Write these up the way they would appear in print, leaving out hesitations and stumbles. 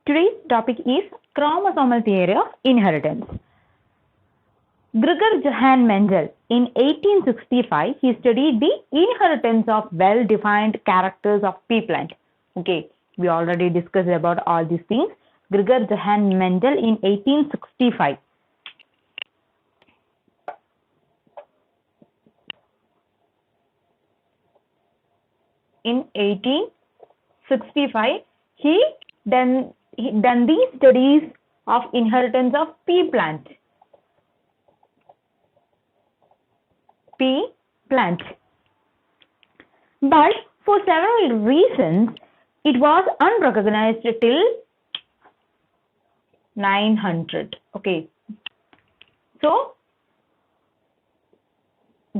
Today's topic is chromosomal theory of inheritance. Gregor Johann Mendel, in 1865, he studied the inheritance of well-defined characters of pea plant. Okay, we already discussed about all these things. Gregor Johann Mendel in 1865. In 1865, he done these studies of inheritance of pea plant. Pea plant. But for several reasons, it was unrecognized till 900. Okay. So,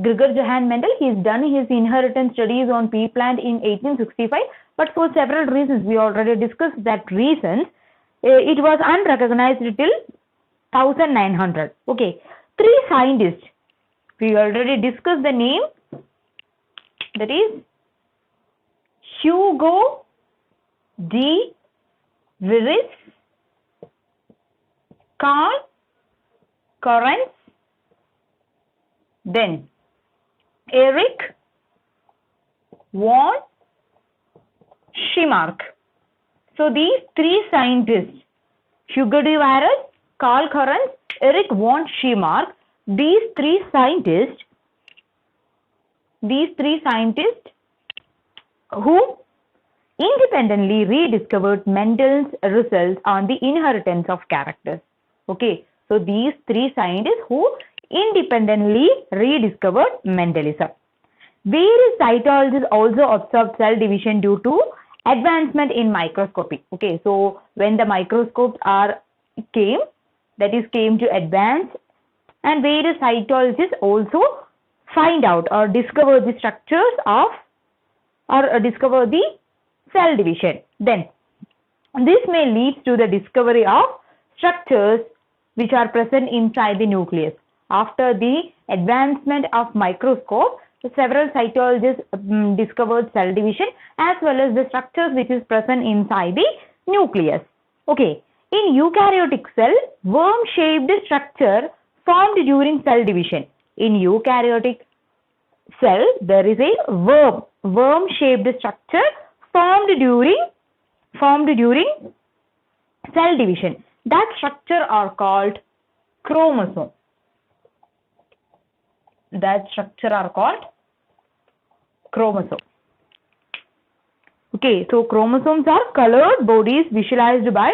Gregor Johann Mendel, he's done his inheritance studies on pea plant in 1865, but for several reasons, we already discussed that reasons, it was unrecognized till 1900. Okay, three scientists, we already discussed the name, that is Hugo de Vries, Karl Correns, then Erich von Schirmack. So these three scientists, Hugo de Vries, Karl Correns, Erich von Schirmack, these three scientists who independently rediscovered Mendel's results on the inheritance of characters. Okay, so these three scientists who independently rediscovered Mendelism. Various cytologists also observed cell division due to advancement in microscopy. Okay, so when the microscopes came to advance, and various cytologists also find out or discover the structures of or discover the cell division. Then this may lead to the discovery of structures which are present inside the nucleus. After the advancement of microscope, several cytologists discovered cell division as well as the structures which is present inside the nucleus. Okay, in eukaryotic cell, worm-shaped structure formed during cell division. In eukaryotic cell, there is a worm-shaped structure formed during cell division. That structure are called chromosome. Okay, so chromosomes are colored bodies visualized by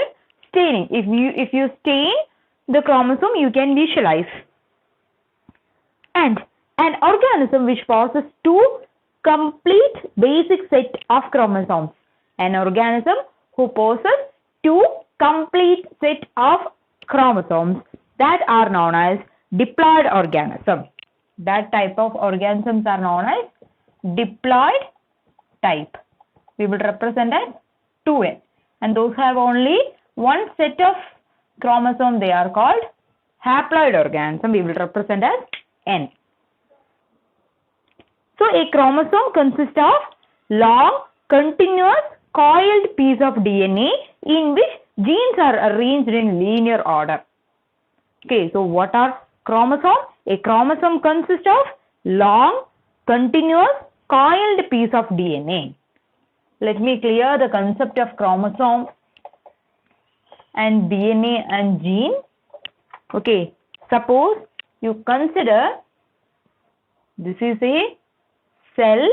staining. If you stain the chromosome, you can visualize. And an organism which possesses two complete basic set of chromosomes. An organism who possesses two complete set of chromosomes, that are known as diploid organism. That type of organisms are known as diploid type. We will represent as 2n. And those have only one set of chromosome, they are called haploid organism. We will represent as n. So a chromosome consists of long, continuous, coiled piece of DNA in which genes are arranged in linear order. Okay, so what are chromosomes? A chromosome consists of long, continuous, coiled piece of DNA. Let me clear the concept of chromosome and DNA and gene. Okay, suppose you consider this is a cell,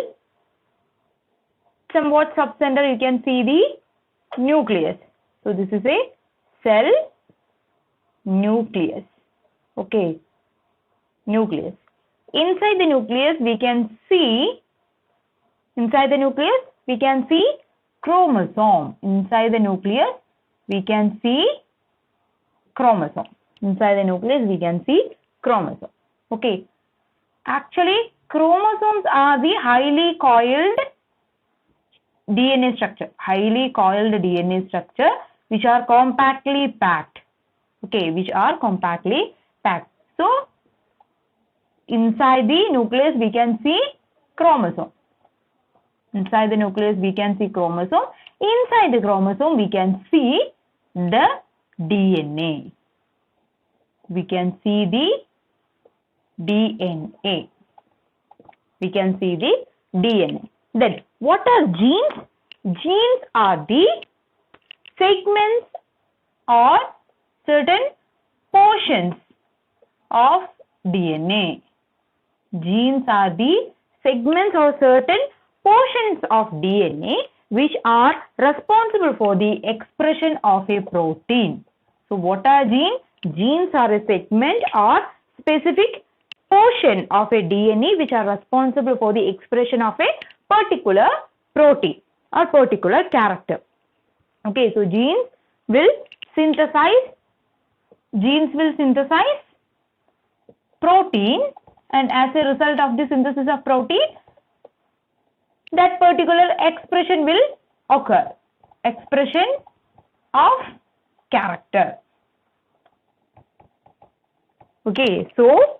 somewhat subcenter, you can see the nucleus. So this is a cell nucleus. Okay, nucleus. Inside the nucleus we can see chromosome. Inside the nucleus we can see chromosome. Okay, actually chromosomes are the highly coiled DNA structure, which are compactly packed. Okay, So inside the nucleus we can see chromosome. Inside the nucleus we can see chromosome. Inside the chromosome we can see the DNA. We can see the DNA. We can see the DNA. Then, what are genes? Genes are the segments or certain portions of DNA. Genes are the segments or certain portions of DNA which are responsible for the expression of a protein. So, what are genes? Genes are a segment or specific portion of a DNA which are responsible for the expression of a particular protein or particular character. Okay, so genes will synthesize protein, and as a result of the synthesis of protein, that particular expression will occur. Expression of character. Okay, so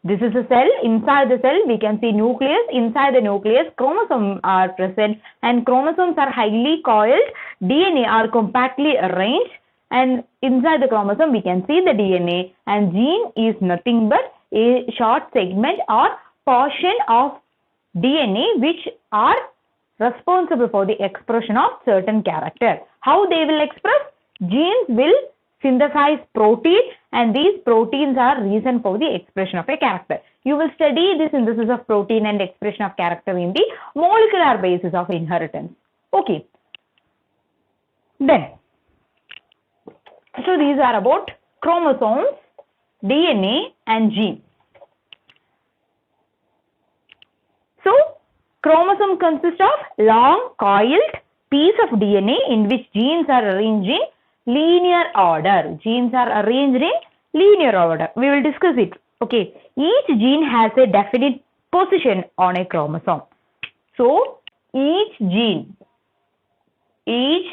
this is a cell. Inside the cell, we can see nucleus. Inside the nucleus, chromosomes are present, and chromosomes are highly coiled. DNA are compactly arranged, and inside the chromosome, we can see the DNA. And gene is nothing but a short segment or portion of DNA which are responsible for the expression of certain character. How they will express? Genes will synthesize protein, and these proteins are reason for the expression of a character. You will study the synthesis of protein and expression of character in the molecular basis of inheritance. Okay. Then, so these are about chromosomes, DNA and gene. So, chromosome consists of long coiled piece of DNA in which genes are arranged in linear order. Genes are arranged in linear order. We will discuss it. Okay. Each gene has a definite position on a chromosome. So, each gene has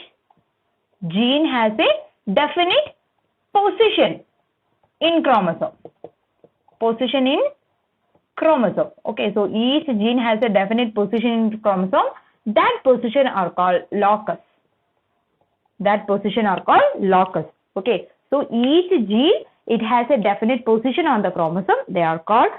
a definite position in chromosome. Position in chromosome. Okay. So, each gene has a definite position in chromosome. That position are called locus. Okay. So, each gene, it has a definite position on the chromosome. They are called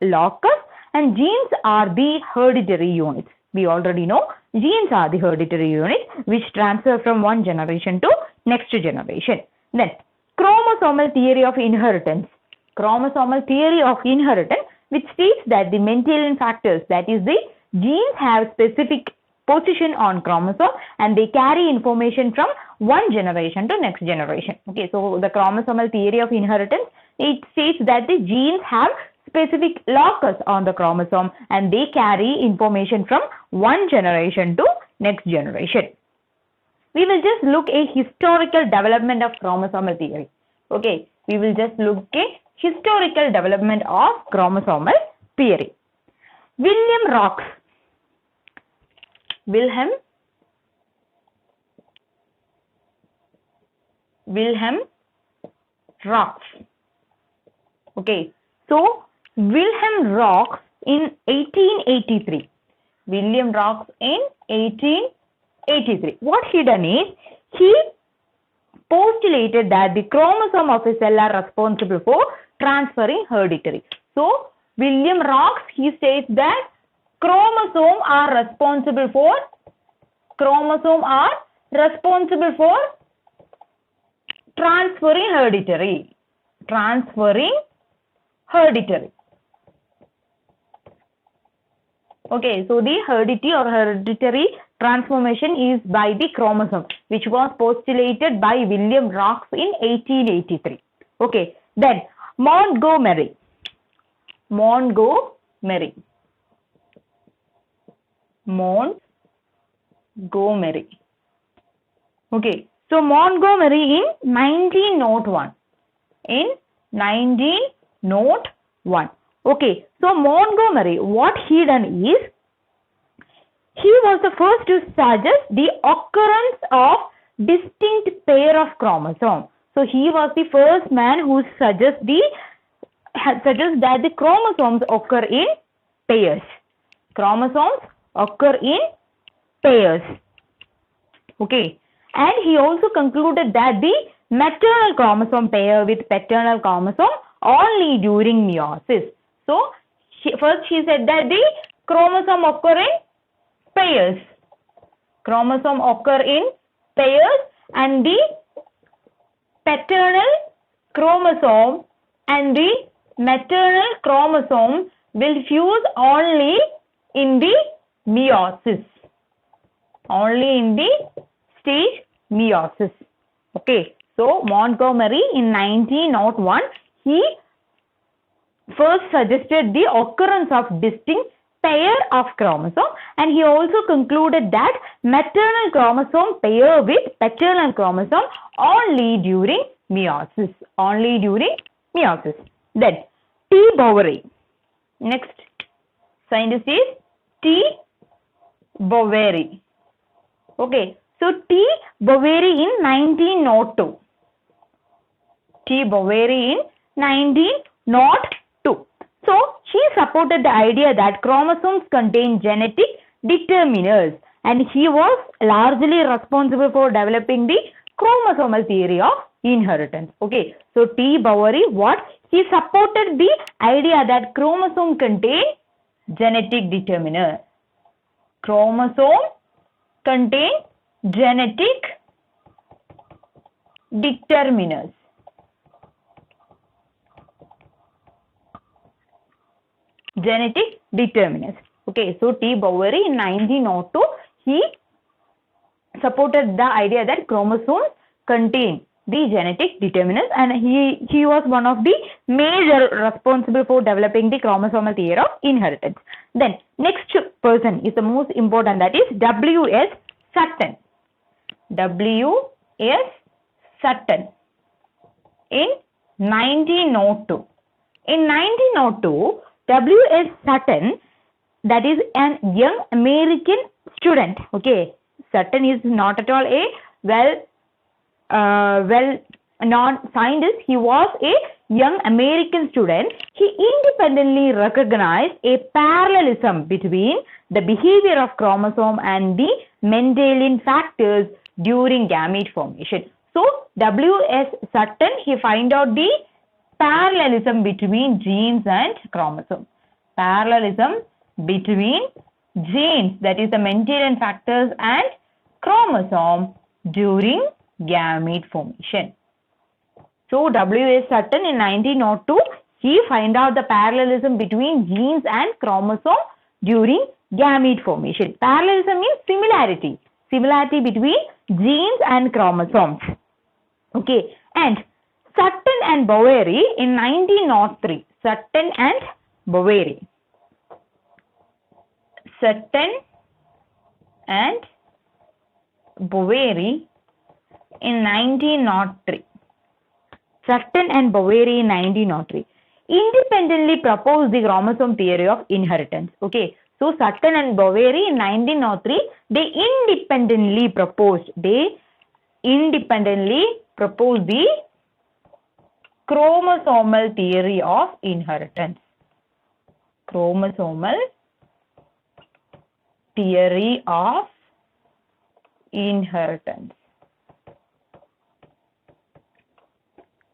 locus, and genes are the hereditary units. We already know genes are the hereditary units which transfer from one generation to next generation. Then, chromosomal theory of inheritance. Chromosomal theory of inheritance, which states that the Mendelian factors, that is the genes, have specific position on chromosome and they carry information from one generation to next generation. Okay, so the chromosomal theory of inheritance, it states that the genes have specific locus on the chromosome and they carry information from one generation to next generation. We will just look a historical development of chromosomal theory. Okay, we will just look a historical development of chromosomal theory. William Rox. Okay, so Wilhelm Rox in 1883. William Rox in 1883. What he done is, he postulated that the chromosome of a cell are responsible for transferring hereditary. So, William Rox, he states that chromosomes are responsible for transferring hereditary. Okay, so the hereditary transformation is by the chromosome, which was postulated by William Rox in 1883. Okay, then Montgomery. Okay, so Montgomery in 1901. Okay, so Montgomery, what he done is, he was the first to suggest the occurrence of distinct pair of chromosomes. So he was the first man who suggests that the chromosomes occur in pairs. Okay, and he also concluded that the maternal chromosome pair with paternal chromosome only during meiosis. So first he said that the chromosome occur in pairs. Chromosome occur in pairs and the paternal chromosome and the maternal chromosome will fuse only in the meiosis. Only in the stage meiosis. Okay. So Montgomery in 1901 he first suggested the occurrence of distinct pair of chromosome, and he also concluded that maternal chromosome pair with paternal chromosome only during meiosis. Only during meiosis. Then T. Boveri. Next scientist is T. Boveri. Okay. So T. Boveri in 1902. T. Boveri in 1902. So he supported the idea that chromosomes contain genetic determiners, and he was largely responsible for developing the chromosomal theory of inheritance. Okay, so T. Boveri, what? He supported the idea that chromosome contain genetic determiner. Chromosome contain genetic determiners. Genetic determinants. Okay, so T. Boveri in 1902 he supported the idea that chromosomes contain the genetic determinants, and he was one of the major responsible for developing the chromosomal theory of inheritance. Then next person is the most important, that is W.S. Sutton. W.S. Sutton in 1902. In 1902 W.S. Sutton, that is an young American student. Okay, Sutton is not at all a well-known scientist. He was a young American student. He independently recognized a parallelism between the behavior of chromosome and the Mendelian factors during gamete formation. So W.S. Sutton, he find out the parallelism between genes and chromosomes. Parallelism between genes, that is the Mendelian factors, and chromosome during gamete formation. So W.S. Sutton in 1902 he find out the parallelism between genes and chromosome during gamete formation. Parallelism means similarity. Similarity between genes and chromosomes. Okay, and Sutton and Boveri in 1903. Sutton and Boveri. Sutton and Boveri in 1903. Sutton and Boveri in 1903 independently proposed the chromosome theory of inheritance. Okay, so Sutton and Boveri in 1903 they independently proposed the chromosomal theory of inheritance. Chromosomal theory of inheritance.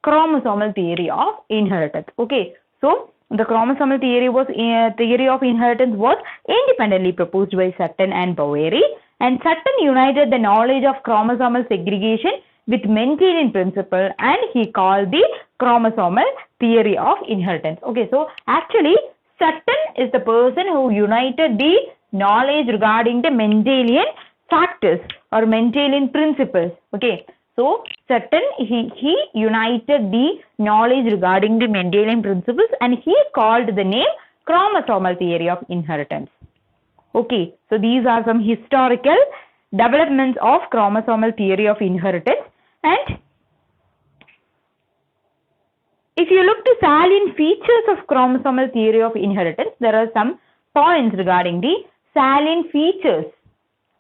Chromosomal theory of inheritance. Okay, so the chromosomal theory of inheritance was independently proposed by Sutton and Boveri, and Sutton united the knowledge of chromosomal segregation with Mendelian principle, and he called the chromosomal theory of inheritance. Okay, so actually Sutton is the person who united the knowledge regarding the Mendelian factors or Mendelian principles. Okay, so Sutton he united the knowledge regarding the Mendelian principles, and he called the name chromosomal theory of inheritance. Okay, so these are some historical developments of chromosomal theory of inheritance. And if you look to salient features of chromosomal theory of inheritance, there are some points regarding the salient features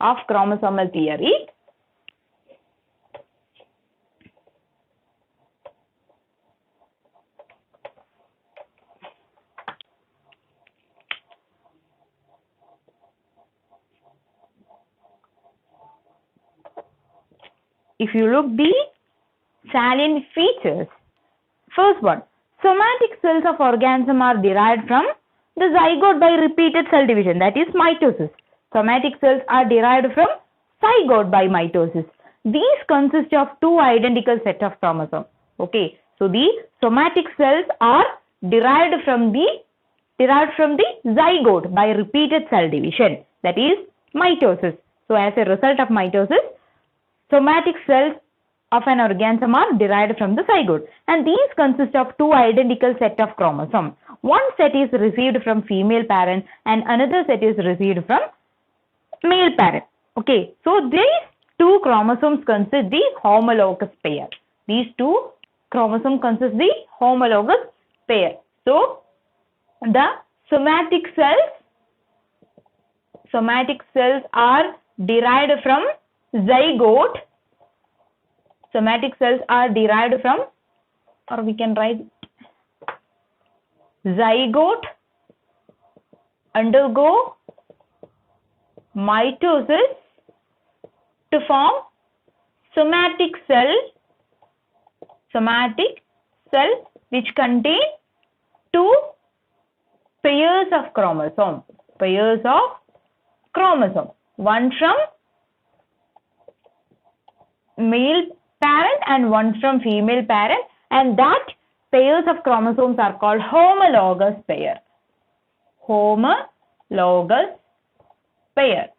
of chromosomal theory. if you look the salient features, first one, somatic cells of organism are derived from the zygote by repeated cell division, that is mitosis. Somatic cells are derived from zygote by mitosis. These consist of two identical set of chromosomes. Okay, so the somatic cells are derived from the zygote by repeated cell division, that is mitosis. So as a result of mitosis, somatic cells of an organism are derived from the zygote, and these consist of two identical set of chromosomes. One set is received from female parent and another set is received from male parent. Okay, so these two chromosomes consist the homologous pair. These two chromosomes consist the homologous pair. So the somatic cells are derived from zygote. Somatic cells are derived from, or we can write zygote undergo mitosis to form somatic cell which contain two pairs of chromosomes. One from male parent and one from female parent, and that pairs of chromosomes are called homologous pair. Homologous pair.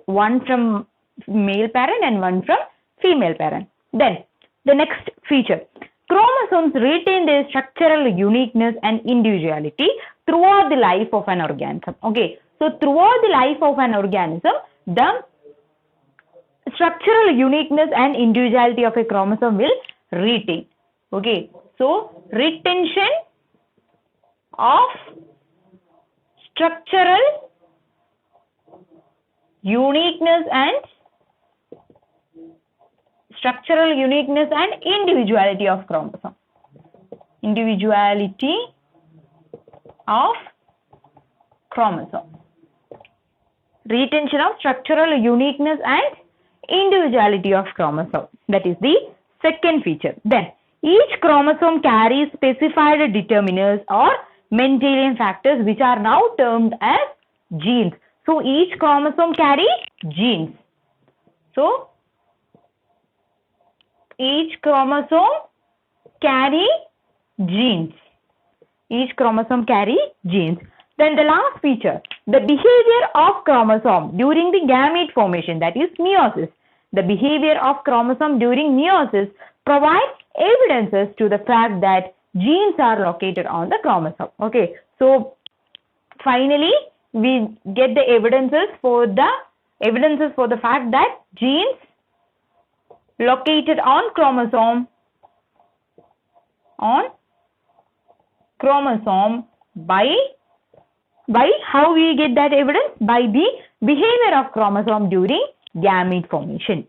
One from male parent and one from female parent. Then the next feature, chromosomes retain their structural uniqueness and individuality throughout the life of an organism. Okay, so throughout the life of an organism, the structural uniqueness and individuality of a chromosome will retain. Okay, so retention of structural uniqueness and individuality of chromosome. Retention of structural uniqueness and individuality of chromosome. That is the second feature. Then each chromosome carries specified determinants or Mendelian factors which are now termed as genes. So each chromosome carries genes. So each chromosome carry genes. Then the last feature, the behavior of chromosome during the gamete formation, that is meiosis. The behavior of chromosome during meiosis provides evidences to the fact that genes are located on the chromosome. Okay, so finally we get the evidences for the fact that genes located on chromosome by how we get that evidence? By the behavior of chromosome during gamete formation.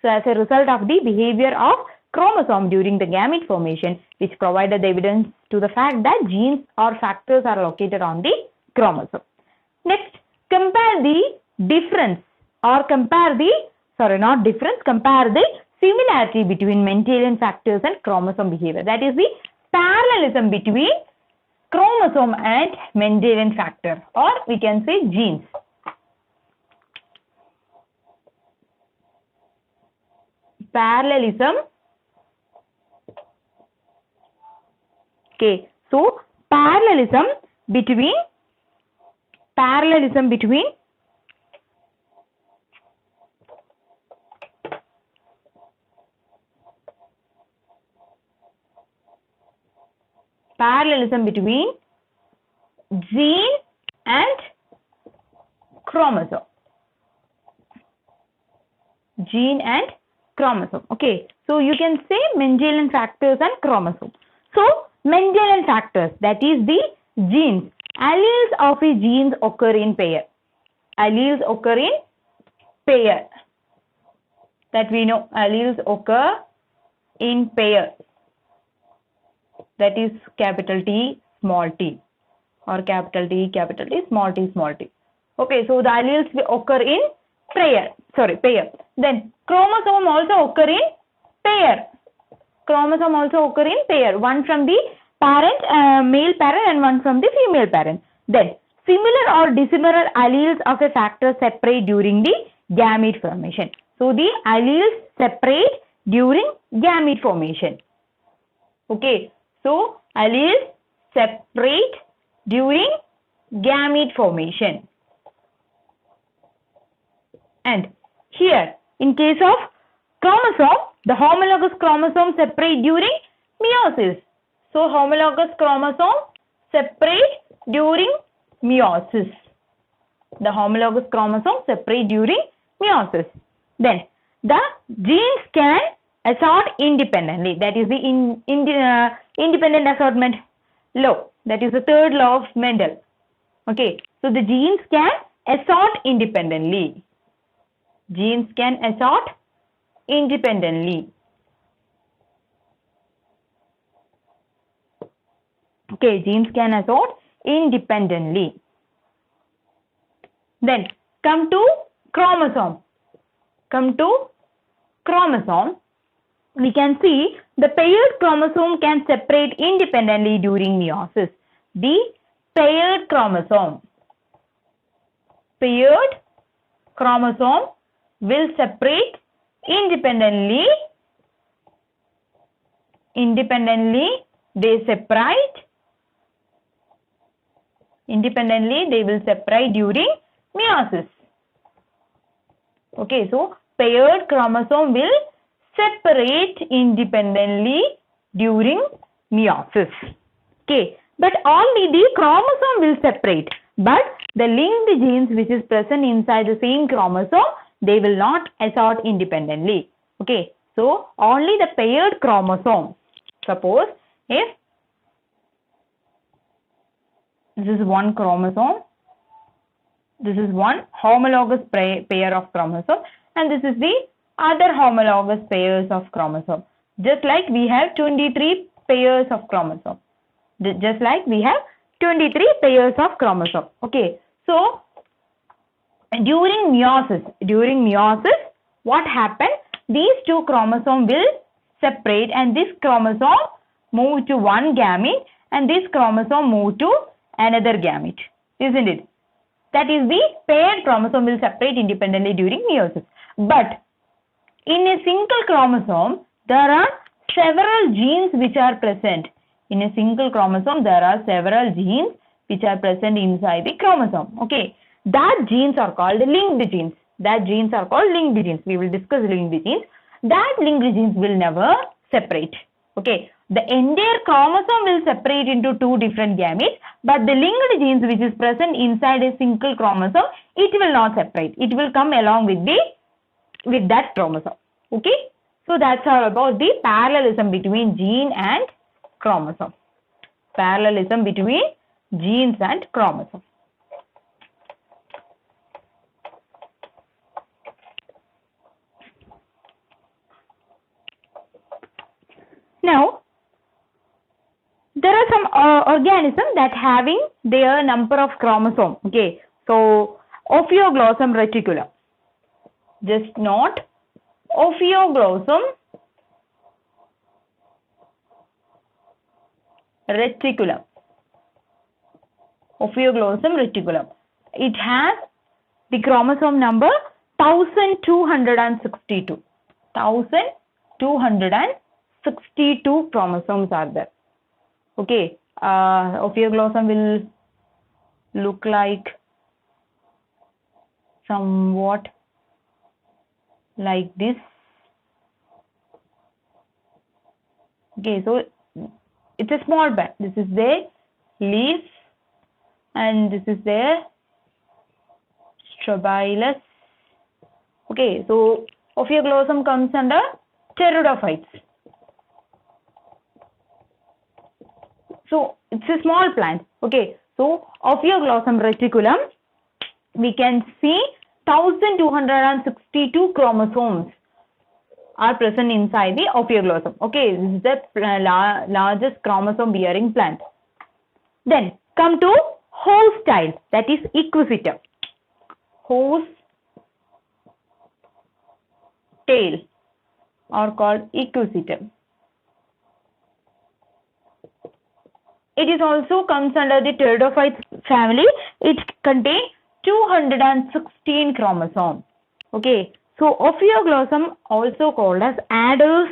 So as a result of the behavior of chromosome during the gamete formation, which provided the evidence to the fact that genes or factors are located on the chromosome. Next, compare the similarity between Mendelian factors and chromosome behavior. That is the parallelism between chromosome and Mendelian factor, or we can say genes. Parallelism. Okay, so parallelism between gene and chromosome. Okay, so you can say Mendelian factors and chromosome. So Mendelian factors, that is the genes. Alleles of a genes occur in pair. That we know, alleles occur in pair. That is capital T, small t, or capital T, small t, small t. Okay, so the alleles will occur in pair. Then chromosome also occur in pair. Chromosome also occur in pair. One from the parent, male parent, and one from the female parent. Then similar or dissimilar alleles of a factor separate during the gamete formation. So the alleles separate during gamete formation. Okay, so alleles separate during gamete formation. And here, in case of chromosome, the homologous chromosome separate during meiosis. So homologous chromosome separate during meiosis. The homologous chromosome separate during meiosis. Then the genes can assort independently. That is the independent assortment law. That is the third law of Mendel. Okay, so the genes can assort independently. Genes can assort independently. Okay, genes can assort independently. Then come to chromosome. We can see the paired chromosome can separate independently during meiosis. The paired chromosome will separate independently. They will separate during meiosis. Okay, so paired chromosome will separate independently during meiosis. Okay, but only the chromosome will separate, but the linked genes which is present inside the same chromosome, they will not assort independently. Okay, so only the paired chromosome. Suppose if this is one chromosome, this is one homologous pair of chromosome, and this is the other homologous pairs of chromosome. Just like we have 23 pairs of chromosome. Just like we have 23 pairs of chromosome. Okay, so during meiosis, what happens? These two chromosomes will separate, and this chromosome move to one gamete, and this chromosome move to another gamete, isn't it? That is, the paired chromosome will separate independently during meiosis. But in a single chromosome, there are several genes which are present. In a single chromosome, there are several genes which are present inside the chromosome. Okay, that genes are called linked genes. We will discuss linked genes. That linked genes will never separate. Okay, the entire chromosome will separate into two different gametes, but the linked genes which is present inside a single chromosome, it will not separate. It will come along with that chromosome. Okay, so that's all about the parallelism between gene and chromosome. Parallelism between genes and chromosome. Now, there are some organisms that having their number of chromosomes. Okay, so Ophioglossum reticulum. Just not Ophioglossum reticulum. Ophioglossum reticulum. It has the chromosome number 1262. 1262 chromosomes are there. Okay, Ophioglossum will look like somewhat like this. Okay, so it's a small plant. This is their leaf and this is their strobilus. Okay, so Ophioglossum comes under pteridophytes. So it's a small plant. Okay, so Ophioglossum reticulum, we can see 1262 chromosomes are present inside the Ophioglossum. Okay, this is the largest chromosome bearing plant. Then come to hostile, that is equisetum. whose tail are called equisetum. It is also comes under the pteridophytes family. It contains 216 chromosomes. Okay, so Ophioglossum also called as adder's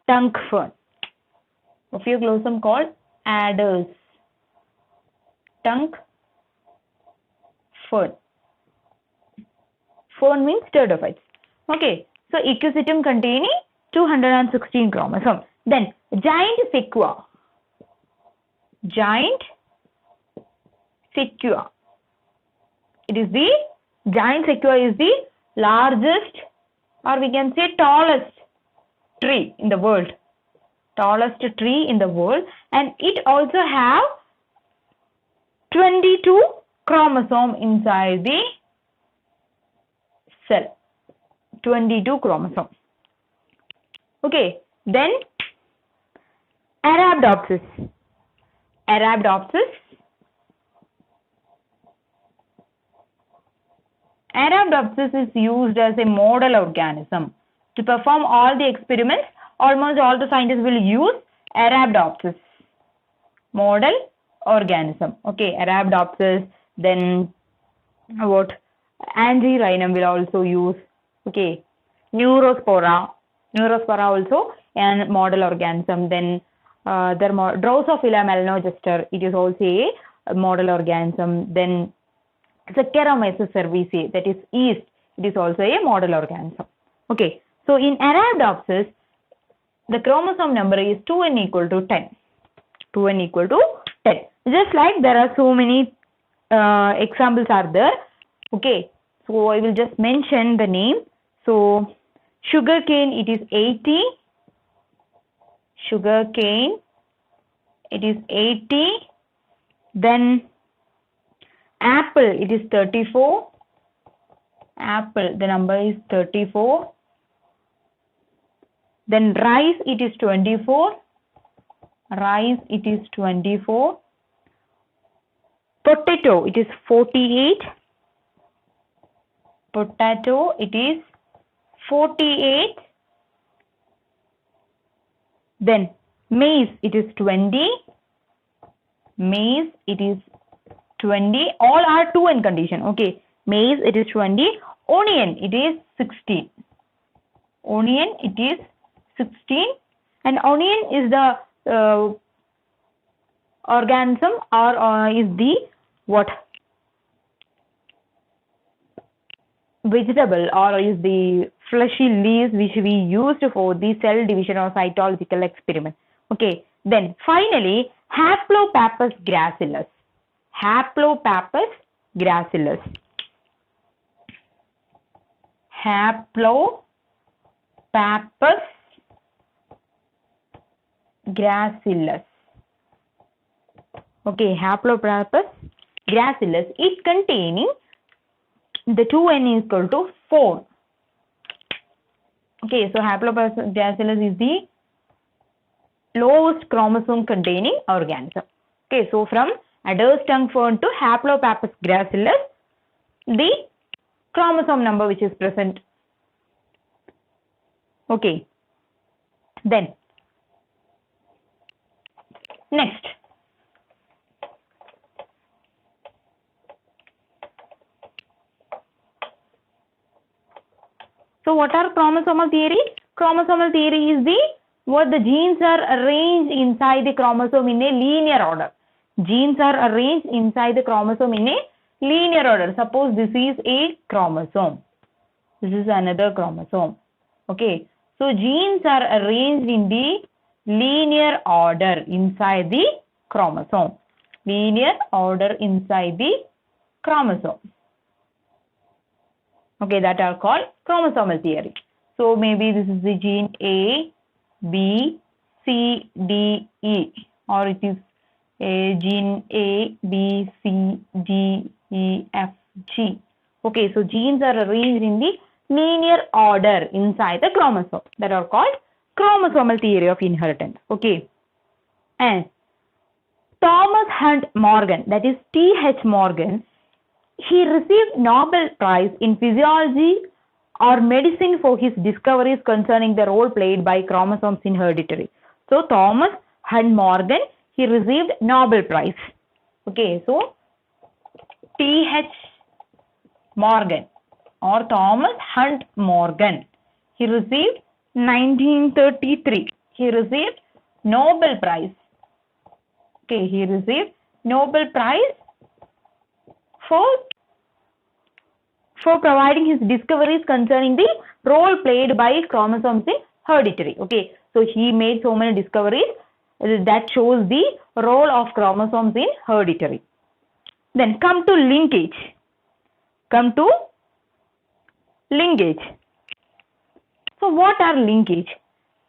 tongue fern. Ophioglossum called adder's tongue fern. Fern means pteridophytes. Okay, so equisetum containing 216 chromosomes. Then giant sequoia. Giant sequoia. It is the giant sequoia is the largest, or we can say tallest tree in the world. Tallest tree in the world, and it also have 22 chromosomes inside the cell. 22 chromosomes. Okay, then Arabidopsis. Arabidopsis. Arabidopsis is used as a model organism. To perform all the experiments, almost all the scientists will use Arabidopsis model organism. Okay, Arabidopsis. Then what? Antirrhinum will also use. Okay, Neurospora. Neurospora also and model organism. Then Drosophila melanogaster, it is also a model organism. Then Saccharomyces cerevisiae, that is yeast, it is also a model organism. Okay, so in Arabidopsis, the chromosome number is 2n equal to 10. 2n equal to 10. Just like there are so many examples are there. Okay, so I will just mention the name. So sugarcane, it is 80. Sugarcane, it is 80. Then apple, it is 34. Apple, the number is 34. Then rice, it is 24. Rice, it is 24. Potato, it is 48. Potato, it is 48. Then maize, it is 20. Maize, it is 20. All are 2n condition. Okay, maize, it is 20. Onion, it is 16. Onion, it is 16. And onion is the organism or is the what? Vegetable or is the fleshy leaves which we used for the cell division or cytological experiment. Okay, then finally Haplopappus gracillus. Haplopappus gracillus. Haplopappus gracillus. Okay, Haplopappus gracillus is containing the 2n is equal to 4. Okay, so Haplopappus gracillus is the lowest chromosome containing organism. Okay, so from adder's tongue fern to Haplopappus gracillus, the chromosome number which is present. Okay, then next. So what are chromosomal theory? Chromosomal theory is what the genes are arranged inside the chromosome in a linear order. Genes are arranged inside the chromosome in a linear order. Suppose this is a chromosome. This is another chromosome. Okay. So genes are arranged in the linear order inside the chromosome. Linear order inside the chromosome. Okay, that are called chromosomal theory. So maybe this is the gene A, B, C, D, E, or it is a gene A, B, C, D, E, F, G. Okay, so genes are arranged in the linear order inside the chromosome. That are called chromosomal theory of inheritance. Okay, and Thomas Hunt Morgan, that is T.H. Morgan, He received Nobel Prize in Physiology or Medicine for his discoveries concerning the role played by chromosomes in heredity. So Thomas Hunt Morgan, he received Nobel Prize. Okay, so T.H. Morgan or Thomas Hunt Morgan, he received 1933. He received Nobel Prize. Okay, he received Nobel Prize for providing his discoveries concerning the role played by chromosomes in hereditary. Okay, so he made so many discoveries that shows the role of chromosomes in hereditary. Then come to linkage. So what are linkage?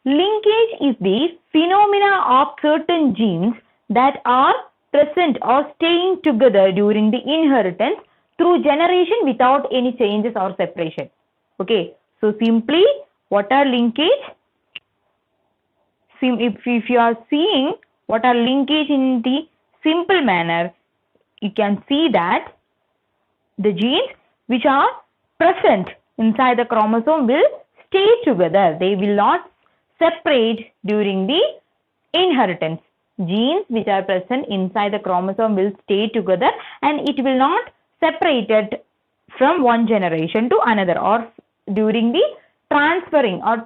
Linkage is the phenomena of certain genes that are present or staying together during the inheritance through generation without any changes or separation. Okay, so simply what are linkage? If you are seeing what are linkage in the simple manner, you can see that the genes which are present inside the chromosome will stay together. They will not separate during the inheritance. Genes which are present inside the chromosome will stay together and it will not separate it from one generation to another or during the transferring or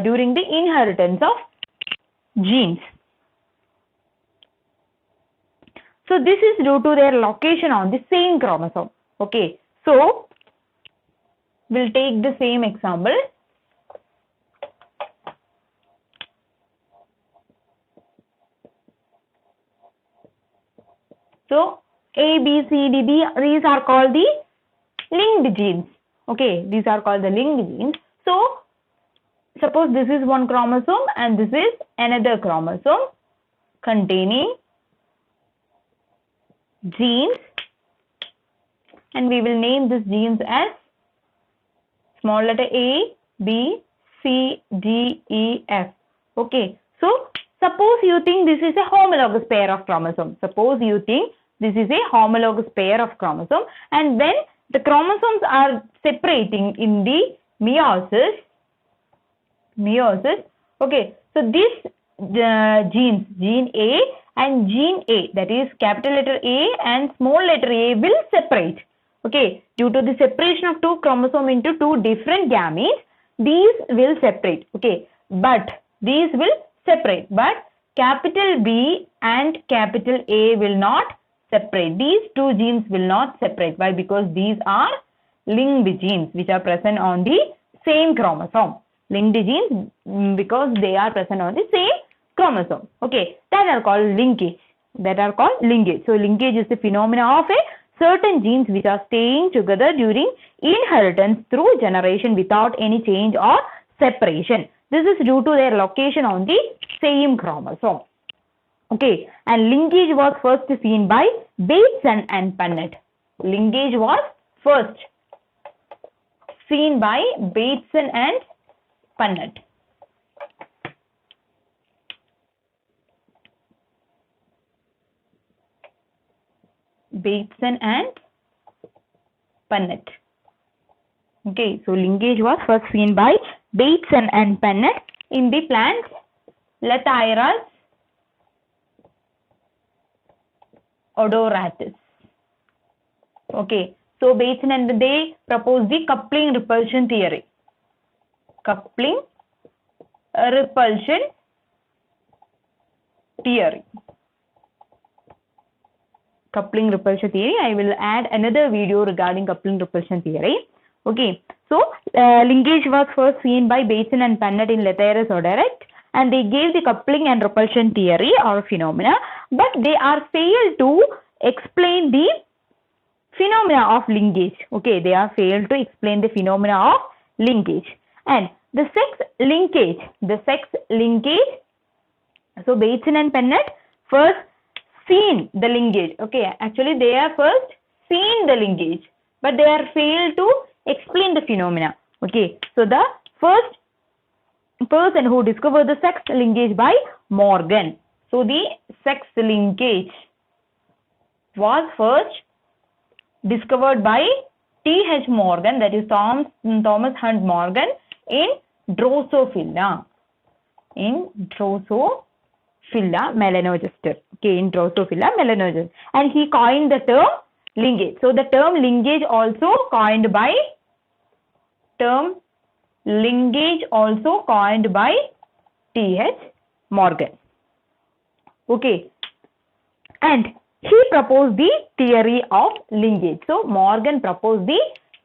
during the inheritance of genes. So this is due to their location on the same chromosome. Okay, so we'll take the same example. So A, B, C, D, B, these are called the linked genes. Okay, these are called the linked genes. So suppose this is one chromosome and this is another chromosome containing genes, and we will name these genes as small letter A, B, C, D, E, F. Okay, so suppose you think this is a homologous pair of chromosomes. Suppose you think this is a homologous pair of chromosomes, and when the chromosomes are separating in the meiosis, okay, so this genes, gene A and gene A, that is capital letter A and small letter A, will separate. Okay, due to the separation of two chromosomes into two different gametes, these will separate. Okay, but these will separate, but capital B and capital A will not separate. These two genes will not separate. Why? Because these are linked genes which are present on the same chromosome. Linked genes because they are present on the same chromosome. Okay, that are called linkage. So linkage is the phenomena of a certain genes which are staying together during inheritance through generation without any change or separation. This is due to their location on the same chromosome. Okay, and linkage was first seen by Bateson and Punnett. Linkage was first seen by Bateson and Punnett. Bateson and Punnett. Okay, so linkage was first seen by Bateson and Punnett in the plant Lathyrus odoratus. Okay, so Bateson and they proposed the coupling repulsion theory. Coupling repulsion theory. Coupling repulsion theory. I will add another video regarding coupling repulsion theory. Okay, so linkage was first seen by Bateson and Punnett in Lathyrus odoratus, and they gave the coupling and repulsion theory or phenomena, but they are failed to explain the phenomena of linkage. Okay, they are failed to explain the phenomena of linkage. And the sex linkage. So Bateson and Punnett first seen the linkage. Okay, actually they are first seen the linkage, but they are failed to explain the phenomena. Okay, so the first person who discovered the sex linkage by Morgan. So the sex linkage was first discovered by T.H. Morgan, that is Thomas Hunt Morgan, in Drosophila. In Drosophila melanogaster. Okay, in Drosophila melanogaster. And he coined the term linkage. So the term linkage also coined by T.H. Morgan. Okay. And he proposed the theory of linkage. So Morgan proposed the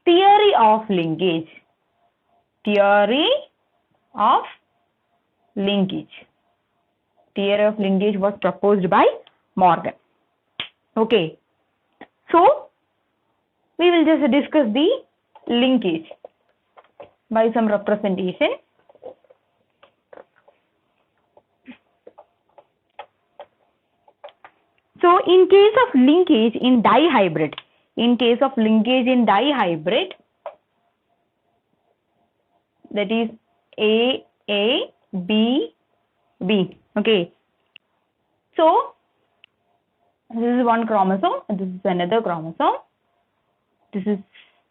theory of linkage. Theory of linkage. Theory of linkage was proposed by Morgan. Okay. So we will just discuss the linkage by some representation. So in case of linkage in dihybrid, that is A, B, B. Okay. So this is one chromosome, and this is another chromosome. This is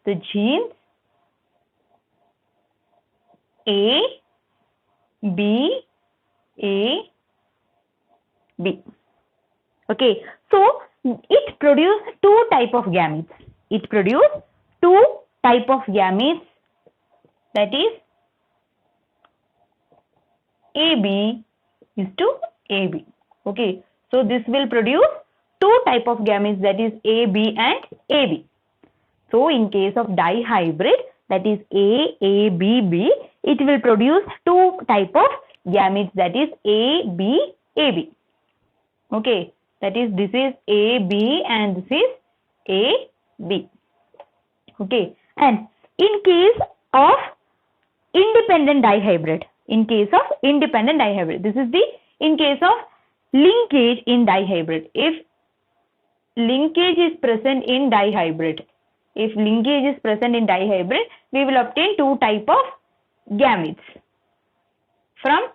the genes A, B, A, B. Okay, so it produces two type of gametes. That is AB is to AB. Okay, so this will produce two type of gametes, that is AB and AB. So in case of dihybrid, that is A, B, B, it will produce two type of gametes, that is A, B, AB. Okay. That is, this is AB and this is AB. Okay. And in case of independent dihybrid, this is the in case of linkage in dihybrid. If linkage is present in dihybrid, we will obtain two type of gametes from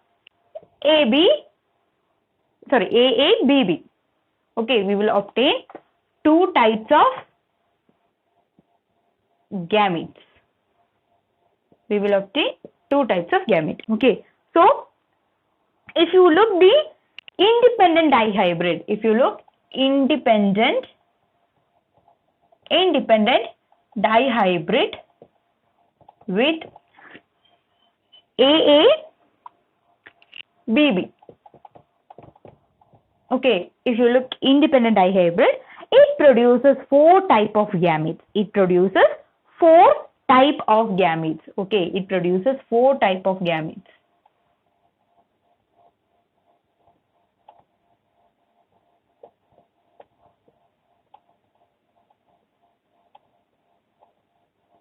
AABB. Okay, we will obtain two types of gametes. Okay, so if you look the independent dihybrid, independent dihybrid with AABB. Okay, if you look independent dihybrid, it produces four type of gametes. Okay, it produces four type of gametes.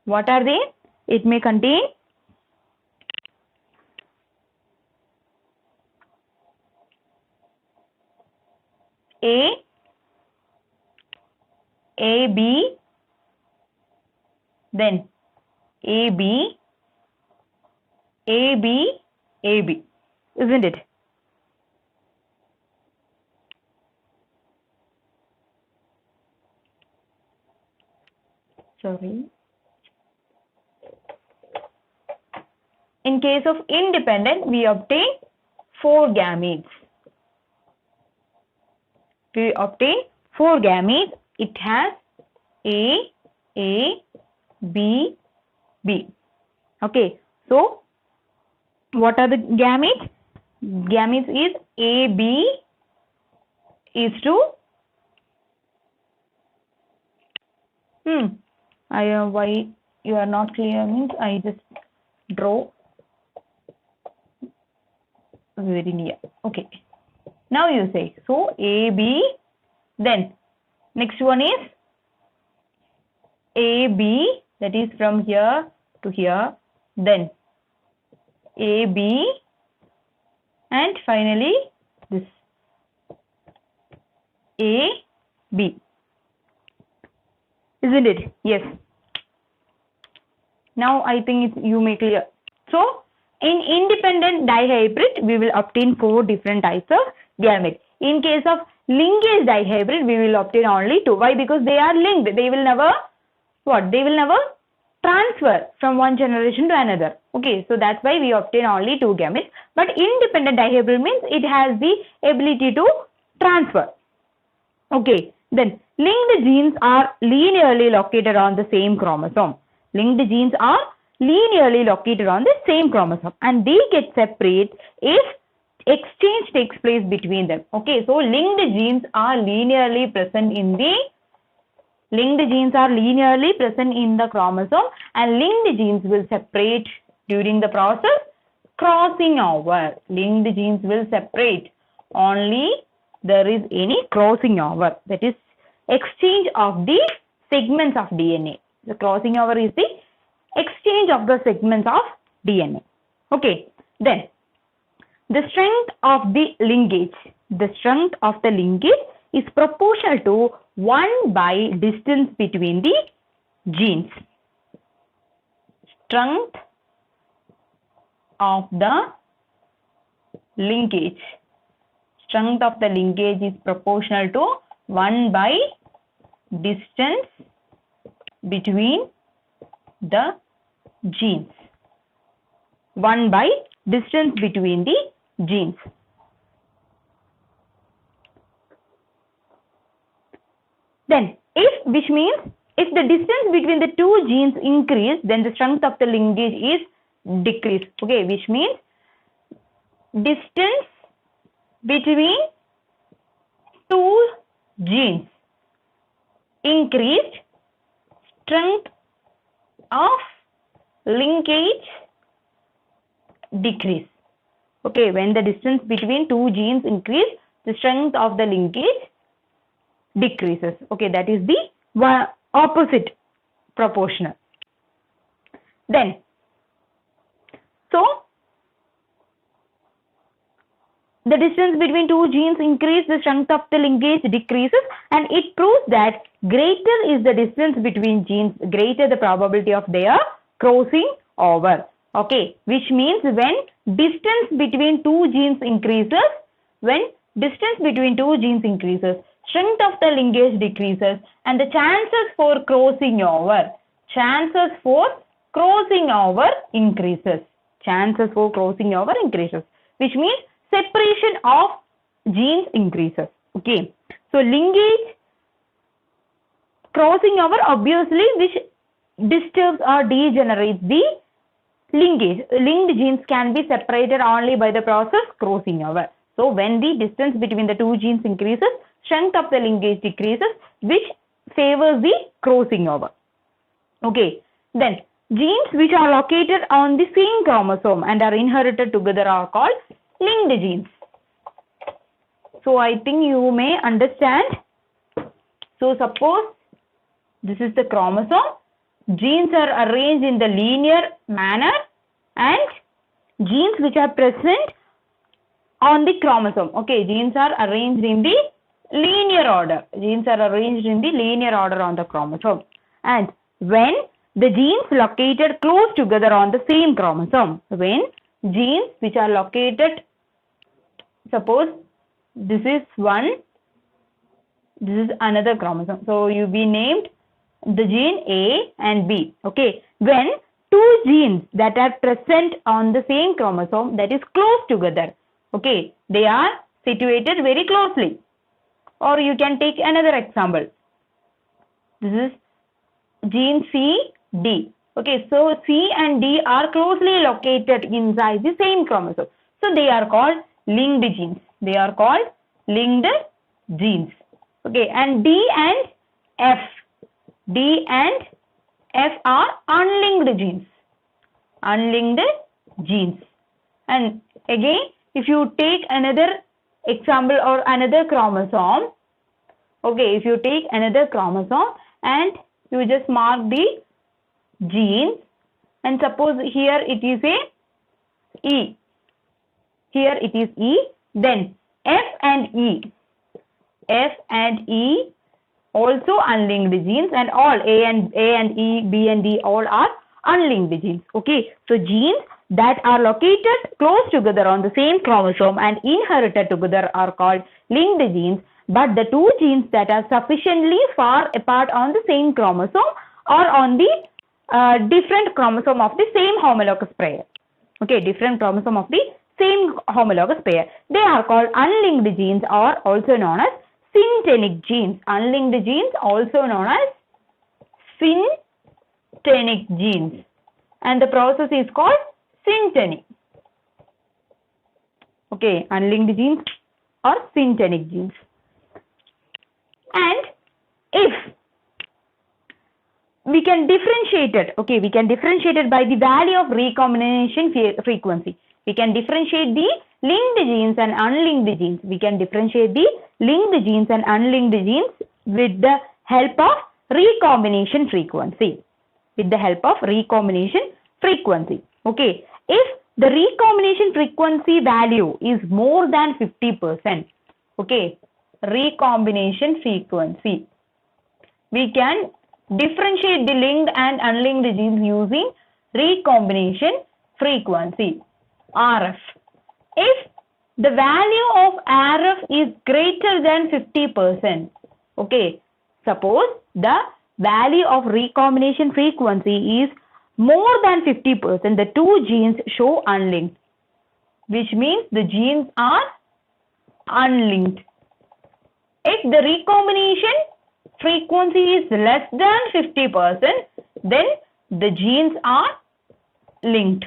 What are they? It may contain AB, then AB, isn't it? Sorry. In case of independent, we obtain four gametes. It has A, B, B. Okay. So, what are the gametes? Gametes is AB is to why you are not clear means I just draw very near. Okay. Now you say, so AB, then next one is AB, that is from here to here, then AB, and finally this AB. Isn't it? Yes. Now I think you may clear. So in independent dihybrid, we will obtain four different types of gametes. In case of linkage dihybrid, we will obtain only 2. Why? Because they are linked. They will never, what? They will never transfer from one generation to another. Okay, so that's why we obtain only 2 gametes. But independent dihybrid means it has the ability to transfer. Okay, then linked genes are linearly located on the same chromosome. Linked genes are linearly located on the same chromosome and they get separate if exchange takes place between them. Okay, so linked genes are linearly present in the chromosome, and linked genes will separate during the process crossing over. Linked genes will separate only there is any crossing over, that is exchange of the segments of DNA. The crossing over is the exchange of the segments of DNA. Okay, then the strength of the linkage is proportional to 1 by distance between the genes. Strength of the linkage is proportional to 1 by distance between the genes. 1 by distance between the genes. Then, which means if the distance between the 2 genes increase, then the strength of the linkage is decreased. Okay, which means distance between 2 genes increased, strength of linkage decrease. Okay, when the distance between 2 genes increase, the strength of the linkage decreases. Okay, that is the opposite proportional. Then, so the distance between 2 genes increase, the strength of the linkage decreases, and it proves that greater is the distance between genes, greater the probability of their crossing over. Okay, which means when distance between 2 genes increases, strength of the linkage decreases, and the chances for crossing over increases. Which means separation of genes increases. Okay, so linkage crossing over obviously which disturbs or degenerates the linkage. Linked genes can be separated only by the process crossing over. So when the distance between the 2 genes increases, strength of the linkage decreases, which favors the crossing over. Okay, then genes which are located on the same chromosome and are inherited together are called linked genes. So I think you may understand. So suppose this is the chromosome. Genes are arranged in the linear manner, and genes which are present on the chromosome. Okay, genes are arranged in the linear order. On the chromosome. And when the genes located close together on the same chromosome, when genes which are located, suppose this is one, this is another chromosome. So you be named the gene A and B. Okay, when 2 genes that are present on the same chromosome, that is close together, okay, they are situated very closely. Or you can take another example. This is gene C, D. Okay, so C and D are closely located inside the same chromosome. So they are called linked genes. Okay, and D and F are unlinked genes. And again, if you take another example or another chromosome, okay, if you take another chromosome and you just mark the gene, and suppose here it is a E, then F and E also unlinked genes, and all A and E, B and D all are unlinked genes. Okay, so genes that are located close together on the same chromosome and inherited together are called linked genes. but the two genes that are sufficiently far apart on the same chromosome or on the different chromosome of the same homologous pair. Okay, different chromosome of the same homologous pair. They are called unlinked genes or also known as syntenic genes. Unlinked genes also known as syntenic genes. And the process is called synteny. Okay, unlinked genes or syntenic genes. And if we can differentiate it, okay, we can differentiate it by the value of recombination frequency. We can differentiate the linked genes and unlinked genes. We can differentiate the linked genes and unlinked genes with the help of recombination frequency. With the help of recombination frequency. Okay, if the recombination frequency value is more than 50%, okay, recombination frequency, we can differentiate the linked and unlinked genes using recombination frequency, RF. If the value of RF is greater than 50%, okay, suppose the value of recombination frequency is more than 50%, the two genes show unlinked, which means the genes are unlinked. If the recombination frequency is less than 50%, then the genes are linked.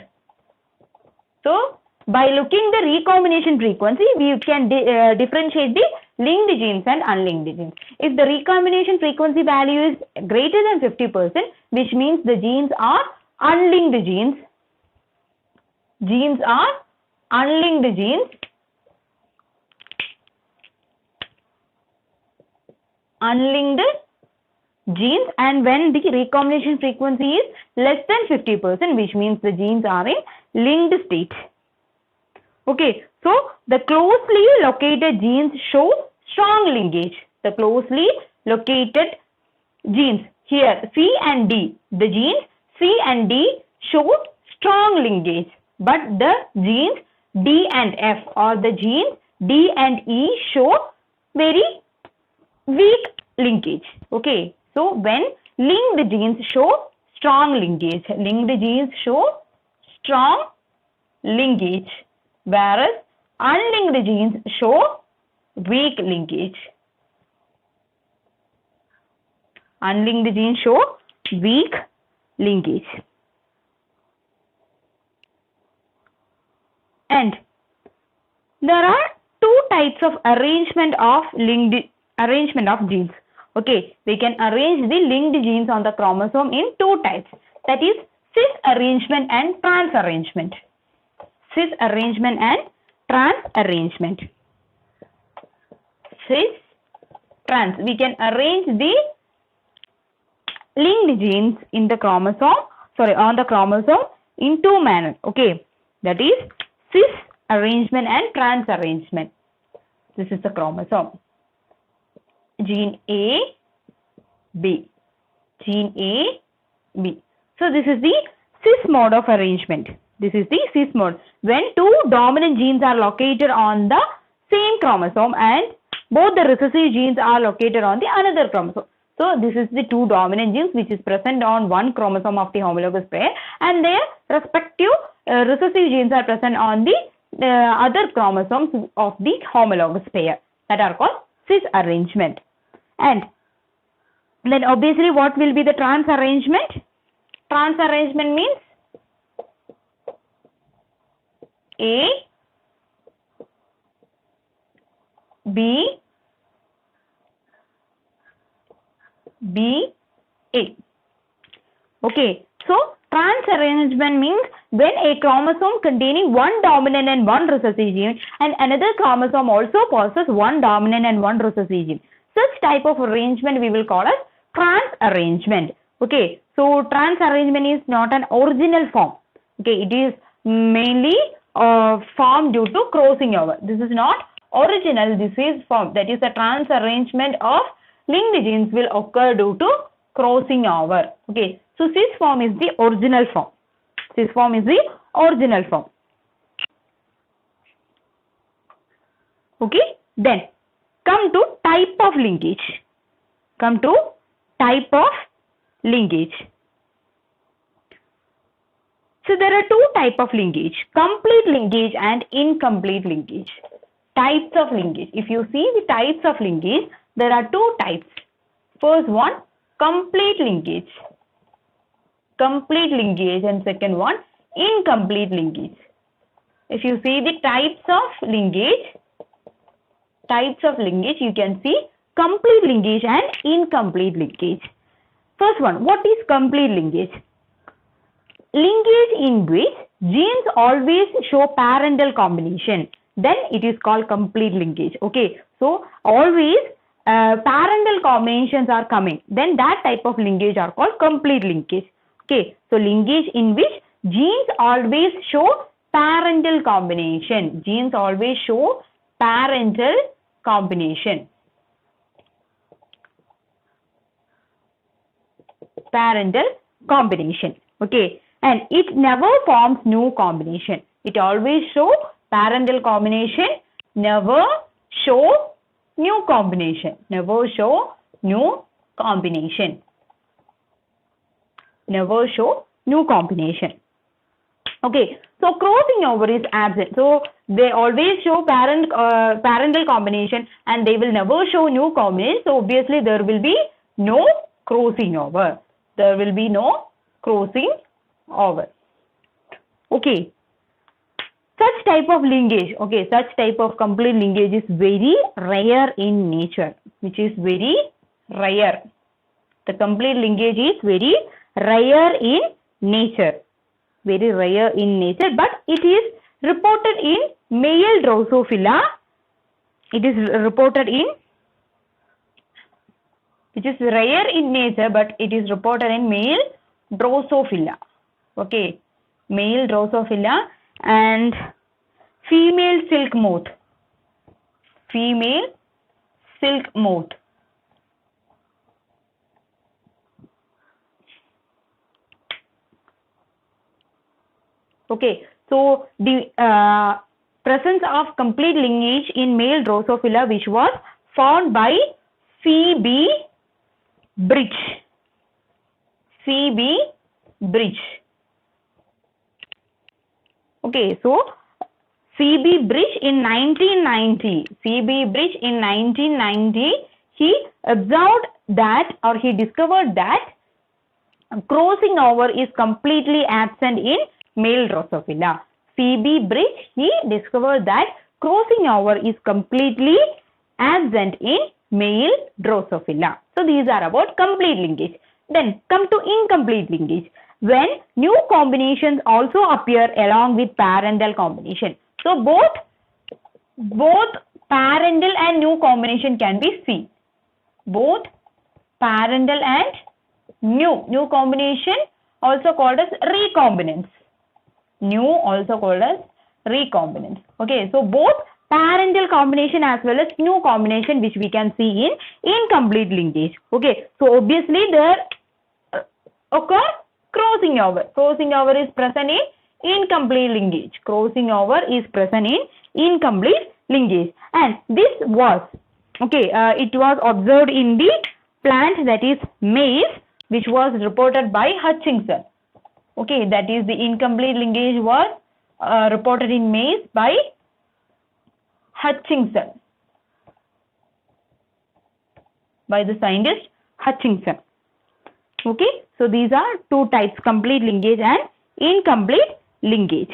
So, by looking the recombination frequency, we can differentiate the linked genes and unlinked genes. If the recombination frequency value is greater than 50%, which means the genes are unlinked genes. Genes are unlinked genes. Unlinked genes, and when the recombination frequency is less than 50%, which means the genes are in linked state. Okay, so the closely located genes show strong linkage. The closely located genes here, C and D, the genes C and D show strong linkage, but the genes D and F or the genes D and E show very weak linkage. Okay, so when linked genes show strong linkage, linked genes show strong linkage, whereas unlinked genes show weak linkage. Unlinked genes show weak linkage. And there are two types of arrangement of genes. Okay, we can arrange the linked genes on the chromosome in two types, that is cis arrangement and trans arrangement. Cis arrangement and trans arrangement. Cis, trans, we can arrange the linked genes in the chromosome, on the chromosome in two manners. Okay, that is cis arrangement and trans arrangement. This is the chromosome. Gene A, B. Gene A, B. So this is the cis mode of arrangement. This is the cis mode. When two dominant genes are located on the same chromosome and both the recessive genes are located on the another chromosome. So this is the two dominant genes which is present on one chromosome of the homologous pair, and their respective recessive genes are present on the other chromosomes of the homologous pair, that are called cis arrangement. And then obviously what will be the trans arrangement? Trans arrangement means A, B, B, A. Okay, so trans arrangement means when a chromosome containing one dominant and one recessive gene and another chromosome also possesses one dominant and one recessive gene. Such type of arrangement we will call as trans arrangement. Okay, so trans arrangement is not an original form. Okay, it is mainly formed due to crossing over. This is not original, this is formed. That is, the trans arrangement of linked genes will occur due to crossing over. Okay, so cis form is the original form. Cis form is the original form. Okay, then come to type of linkage. Come to type of linkage. So there are two types of linkage, complete linkage and incomplete linkage. Types of linkage. If you see the types of linkage, there are two types. First one, complete linkage. Complete linkage, and second one, incomplete linkage. If you see the types of linkage, you can see complete linkage and incomplete linkage. First one, what is complete linkage? Linkage in which genes always show parental combination, then it is called complete linkage. Okay, so always parental combinations are coming, then that type of linkage are called complete linkage. Okay, so linkage in which genes always show parental combination. Genes always show parental combination. Parental combination. Okay, and it never forms new combination. It always show parental combination, never show new combination. Never show new combination. Never show new combination. Okay, so crossing over is absent. So they always show parental combination and they will never show new combination. So obviously there will be no crossing over. There will be no crossing over. Okay, such type of linkage, okay, such type of complete linkage is very rare in nature, which is very rare. The complete linkage is very rare in nature. Very rare in nature, but it is reported in male Drosophila. It is reported in, which is rare in nature, but it is reported in male Drosophila. Okay, male Drosophila and female silk moth. Female silk moth. Okay, so the presence of complete linkage in male Drosophila, which was found by Phoebe Bridge. Phoebe Bridge. Okay, so Phoebe Bridge in 1990. Phoebe Bridge in 1990, he observed that, or he discovered that crossing over is completely absent in male Drosophila. Phoebe Bridge, he discovered that crossing over is completely absent in male Drosophila. So these are about complete linkage. Then come to incomplete linkage, when new combinations also appear along with parental combination. So both parental and new combination can be seen. Both parental and new combination, also called as recombinants. New also called as recombinants. Okay, so both parental combination as well as new combination, which we can see in incomplete linkage. Okay, so obviously there occur crossing over. Crossing over is present in incomplete linkage. Crossing over is present in incomplete linkage, and this was it was observed in the plant, that is maize, which was reported by Hutchinson. Okay, that is the incomplete linkage was reported in maize by Hutchinson, by the scientist Hutchinson. Okay, so these are two types, complete linkage and incomplete linkage.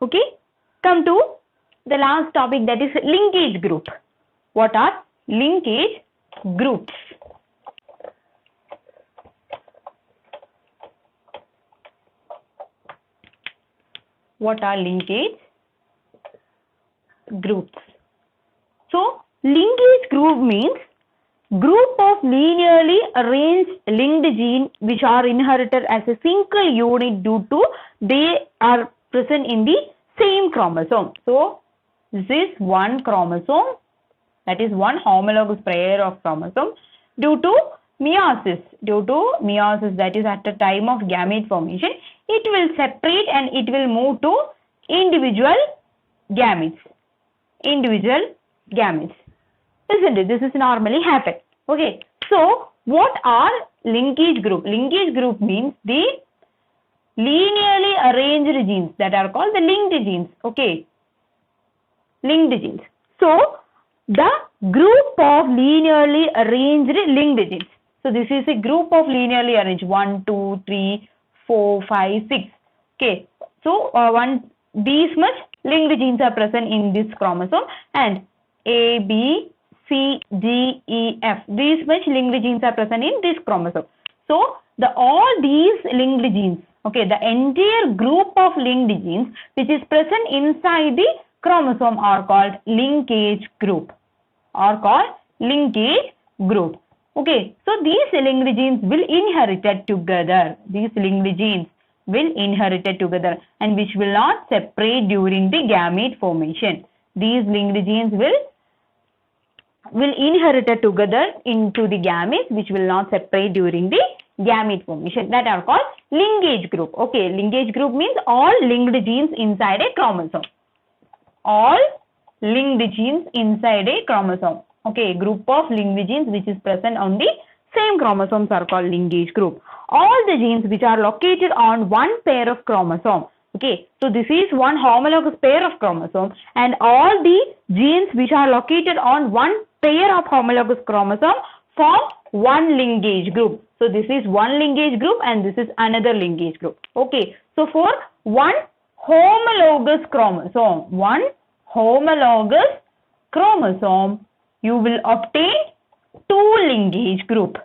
Okay, come to the last topic, that is linkage group. What are linkage groups? What are linkage groups? So linkage group means group of linearly arranged linked genes which are inherited as a single unit due to they are present in the same chromosome. So this is one chromosome, that is one homologous pair of chromosomes. Due to meiosis. Due to meiosis, that is at the time of gamete formation, it will separate and it will move to individual gametes. Individual gametes. Isn't it? This is normally happen. Okay. So, what are linkage group? Linkage group means the linearly arranged genes that are called the linked genes. Okay. Linked genes. So, the group of linearly arranged linked genes. So, this is a group of linearly arranged 1, 2, 3, 4, 5, 6. Okay. So, these much linked genes are present in this chromosome, and A, B, C, D, E, F. These much linked genes are present in this chromosome. So, all these linked genes, okay, the entire group of linked genes which is present inside the chromosome are called linkage group. Okay, so these linked genes will inherit together. These linked genes will inherit together and which will not separate during the gamete formation. These linked genes will inherit together into the gametes which will not separate during the gamete formation. That are called linkage group. Okay, linkage group means all linked genes inside a chromosome. All linked genes inside a chromosome. Okay, group of linked genes which is present on the same chromosomes are called linkage group. All the genes which are located on one pair of chromosome. Okay, so this is one homologous pair of chromosome, and all the genes which are located on one pair of homologous chromosome form one linkage group. So this is one linkage group and this is another linkage group. Okay, so for one homologous chromosome, you will obtain two linkage group.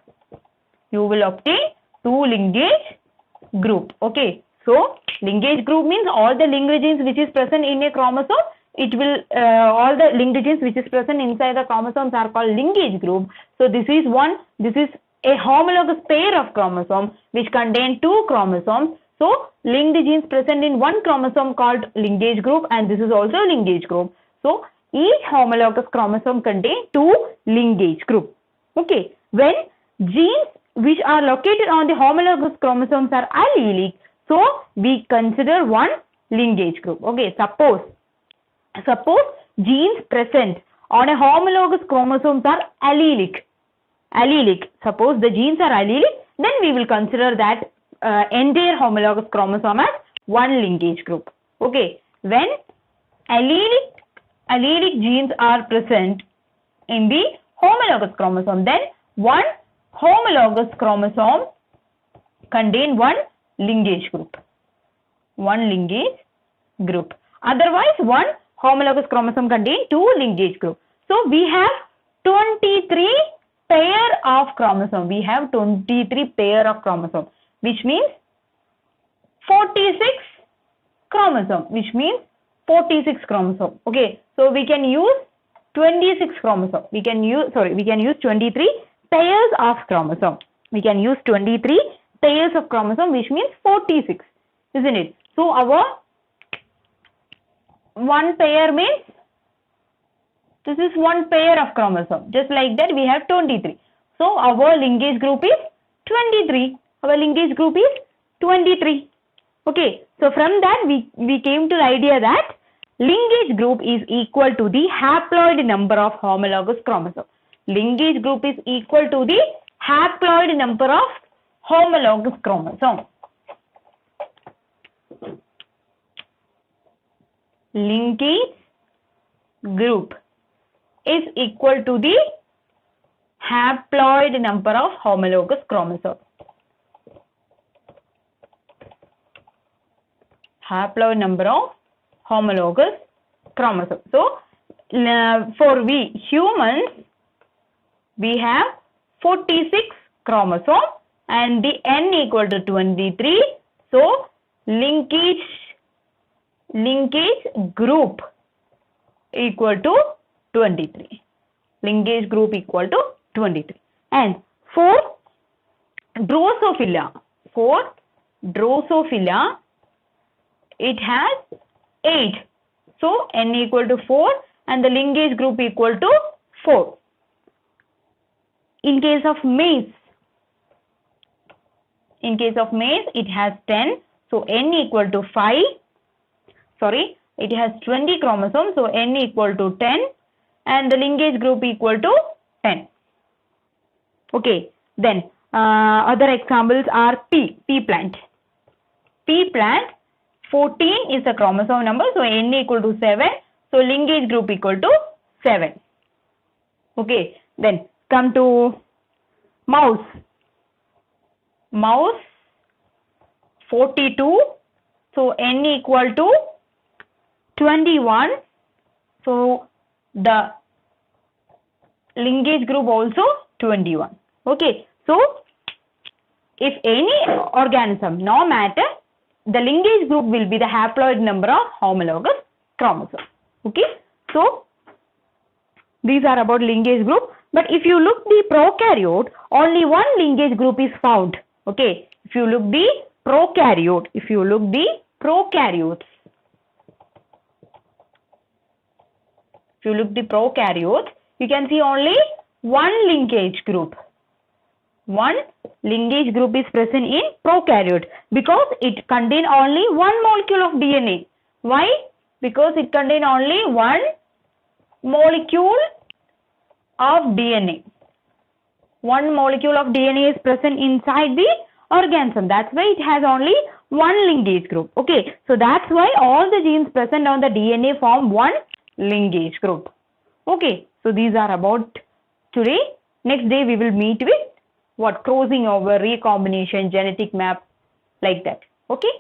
Okay, so linkage group means all the linked genes which is present in a chromosome, it will all the linked genes which is present inside the chromosomes are called linkage group. So this is a homologous pair of chromosomes which contain two chromosomes. So linked genes present in one chromosome called linkage group, and this is also linkage group. So each homologous chromosome contain two linkage group. Okay, when genes which are located on the homologous chromosomes are allelic, so we consider one linkage group. Okay, suppose genes present on a homologous chromosomes are allelic. Suppose the genes are allelic, then we will consider that entire homologous chromosome as one linkage group. Okay, when allelic genes are present in the homologous chromosome, then one homologous chromosome contain one linkage group. Otherwise, one homologous chromosome contain two linkage group. So we have 23 pair of chromosome. Which means 46 chromosome. Okay, so we can use 26 chromosome. We can use 23 pairs of chromosome. Which means 46, isn't it? So our one pair means this is one pair of chromosome. Just like that we have 23. So our linkage group is 23. Okay, so from that we came to the idea that linkage group is equal to the haploid number of homologous chromosomes. Linkage group is equal to the haploid number of homologous chromosomes. Linkage group is equal to the haploid number of homologous chromosomes. Haploid number of homologous chromosomes. So, for we humans, we have 46 chromosomes and the n equal to 23. So, linkage group equal to 23. Linkage group equal to 23. And for Drosophila, it has 8. So, n equal to 4 and the linkage group equal to 4. In case of maize, In case of maize, it has 10. So N equal to 5. Sorry, it has 20 chromosomes. So N equal to 10. And the linkage group equal to 10. Okay. Then other examples are pea plant. Pea plant, 14 is the chromosome number. So N equal to 7. So linkage group equal to 7. Okay. Then come to mouse. Mouse, 42. So N equal to 21. So the linkage group also 21. Okay. So if any organism, no matter, the linkage group will be the haploid number of homologous chromosomes. Okay. So these are about linkage group. But if you look the prokaryote, only one linkage group is found. Okay. If you look the prokaryotes, you can see only one linkage group. One linkage group is present in prokaryote because it contains only one molecule of DNA. Why? Because it contains only one molecule of DNA. One molecule of DNA is present inside the organism. That's why it has only one linkage group. Okay, so that's why all the genes present on the DNA form one linkage group. Okay, so these are about today. Next day we will meet with what? Crossing over, recombination, genetic map, like that. Okay.